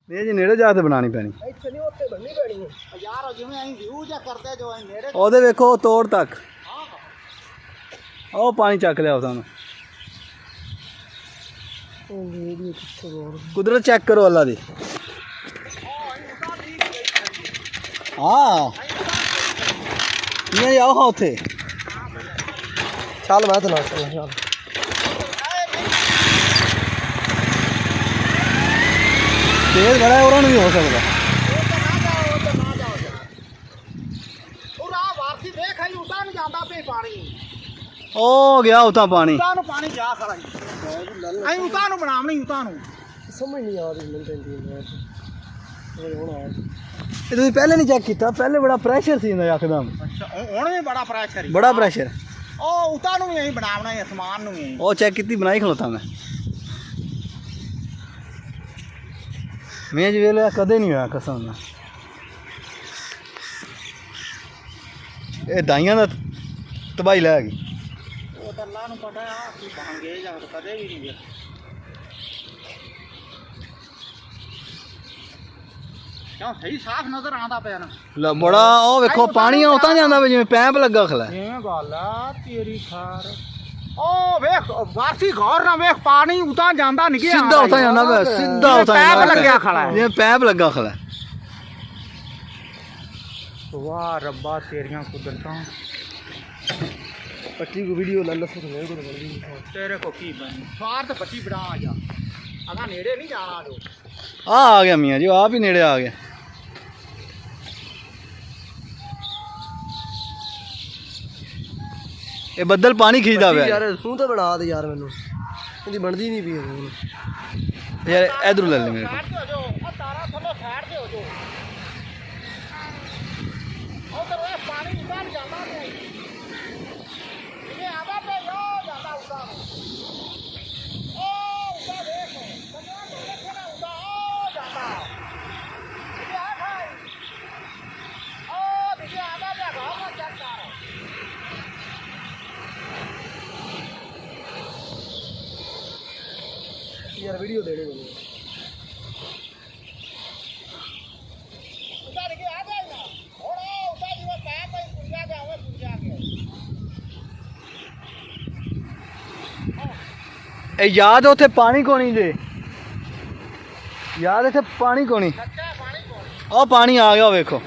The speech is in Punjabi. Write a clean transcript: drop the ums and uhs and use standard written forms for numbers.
ਇਹ ਜੀ ਨੇੜੇ ਜਾ ਕੇ ਬਣਾਣੀ ਪੈਣੀ। ਇੱਥੇ ਨਹੀਂ ਉੱਥੇ ਬਣਨੀ ਪੈਣੀ ਹੈ ਯਾਰ। ਜਿਵੇਂ ਅਸੀਂ ਵਿਊ ਜਾਂ ਕਰਦੇ ਜੋ ਅਸੀਂ ਨੇੜੇ ਉਹਦੇ ਵੇਖੋ ਤੋੜ ਤੱਕ ਉਹ ਪਾਣੀ ਚੱਕ ਲਿਆ ਉਹਦਾ। ਕੁਦਰਤ ਚੈੱਕ ਕਰੋ ਅੱਲਾ ਦੀ। ਹਾਂ ਨਹੀਂ ਆਓ ਉੱਥੇ ਚੱਲ ਮੈਂ ਤੇ ਨਾ ਚੱਲ ਤੇਜ਼ ਬੜਾ ਉਹਨਾਂ ਨੂੰ ਵੀ ਹੋ ਸਕਦਾ। ਉਹ ਗਿਆ ਉਤਾਂ ਪਾਣੀ। ਉਤਾਂ ਨੂੰ ਪਾਣੀ ਜਾ ਖੜਾ ਜੀ। ਅਸੀਂ ਉਤਾਂ ਨੂੰ ਬਣਾਵਣੀ ਉਤਾਂ ਨੂੰ ਸਮਝ ਨਹੀਂ ਆ ਰਹੀ ਮੈਨੂੰ ਪੈਂਦੀ ਹੁਣ ਆ। ਇਹ ਤੁਸੀਂ ਪਹਿਲੇ ਨਹੀਂ ਚੈੱਕ ਕੀਤਾ? ਪਹਿਲੇ ਬੜਾ ਪ੍ਰੈਸ਼ਰ ਸੀ ਇਹਦਾ ਯਕਦਮ। ਅੱਛਾ ਹੁਣ ਵੀ ਬੜਾ ਪ੍ਰੈਸ਼ਰ। ਬੜਾ ਪ੍ਰੈਸ਼ਰ। ਉਹ ਉਤਾਂ ਨੂੰ ਵੀ ਅਸੀਂ ਬਣਾਵਣਾ ਹੈ ਅਸਮਾਨ ਨੂੰ ਵੀ। ਉਹ ਚੈੱਕ ਕੀਤੀ ਬਣਾਈ ਖਲੋਤਾ ਮੈਂ ਜੀ ਵੇਲੇ ਕਦੇ ਨਹੀਂ ਹੋਇਆ ਕਸਮ ਨਾਲ। ਇਹ ਦਾਈਆਂ ਦਾ ਤਬਾਹੀ ਲੈ ਗਈ। ਉਹ ਤਾਂ ਅੱਲਾ ਨੂੰ ਪਤਾ ਆ ਕੀ ਬਣ ਗਏ ਜਾਂ ਕਦੇ ਵੀ ਨਹੀਂ ਗਿਆ। ਕਿਉਂ ਸਹੀ ਸਾਫ਼ ਨਜ਼ਰ ਆਉਂਦਾ ਪਿਆ ਨਾ ਬੜਾ। ਉਹ ਵੇਖੋ ਪਾਣੀ ਉਤਾਂ ਜਾਂਦਾ ਵੇ ਜਿਵੇਂ ਪੈਪ ਲੱਗਾ ਖਲਾ। ਜਿਵੇਂ ਗੱਲ ਆ ਤੇਰੀ ਖਾਰ। ਉਹ ਵੇਖ ਵਾਸੀ ਗੌਰ ਨਾਲ ਵੇਖ ਪਾਣੀ ਉਤਾਂ ਜਾਂਦਾ ਨਹੀਂ ਗਿਆ। ਸਿੱਧਾ ਉਤਾਂ ਜਾਂਦਾ ਵੇ ਸਿੱਧਾ ਉਤਾਂ ਜਾਂਦਾ। ਪੈਪ ਲੱਗਿਆ ਖੜਾ ਜਿਵੇਂ ਪੈਪ ਲੱਗਾ ਖਲਾ। ਵਾਹ ਰੱਬਾ ਤੇਰੀਆਂ ਕੁਦਰਤਾਂ। ਪੱਟੀ ਕੋ ਵੀਡੀਓ ਲੈ ਲਸੋ ਤੇਰੇ ਕੋ ਕੀ ਬਣੀ ਸਾਰ ਤੇ ਪੱਟੀ ਬਣਾ ਆ ਜਾ। ਅਗਾ ਨੇੜੇ ਨਹੀਂ ਜਾਣਾ ਜੋ। ਆ ਗਿਆ ਮੀਆਂ ਜੀ ਆਪ ਹੀ ਨੇੜੇ ਆ ਗਿਆ। ਇਹ ਬੱਦਲ ਪਾਣੀ ਖਿੱਚਦਾ ਪਿਆ ਯਾਰ। ਤੂੰ ਤਾਂ ਬਣਾ ਦੇ ਯਾਰ ਮੈਨੂੰ ਇਹਦੀ ਬਣਦੀ ਨਹੀਂ ਪਈ ਯਾਰ। ਇਧਰੋਂ ਲੈ ਲੈ ਮੇਰੇ ਕੋਲ। ਤਾਰਾ ਥੱਲੇ ਸਾਈਡ ਤੇ ਹੋ ਜੋ। ਉਧਰ ਇਹ ਪਾਣੀ ਨਿਕਲ ਜਾਂਦਾ ਨਹੀਂ। ਇਹ ਆਦਾ ਤੇ ਯੋ ਜਾਂਦਾ ਉਦਾ। ਉਹ ਉਦਾ ਦੇਖ ਕੰਨਾਂ ਤੋਂ ਦੇਖਣਾ ਉਦਾ ਉਹ ਜਾਂਦਾ। ਇਹ ਆ ਭਾਈ ਉਹ ਵੀ ਆਦਾ ਤੇ ਘਾਹ ਚੱਕ ਕਰ। यार वीडियो दे दे मुझे। उतार के आ जाएगा थोड़ा उतार जो पैप है पूजा के आवे पूजा के। ਇਹ ਯਾਦ ਉੱਥੇ ਪਾਣੀ ਕੋਣੀ ਜੇ ਯਾਦ ਇੱਥੇ ਪਾਣੀ ਕੋਣੀ। अच्छा पानी कौन। ਉਹ ਪਾਣੀ ਆ ਗਿਆ ਵੇਖੋ।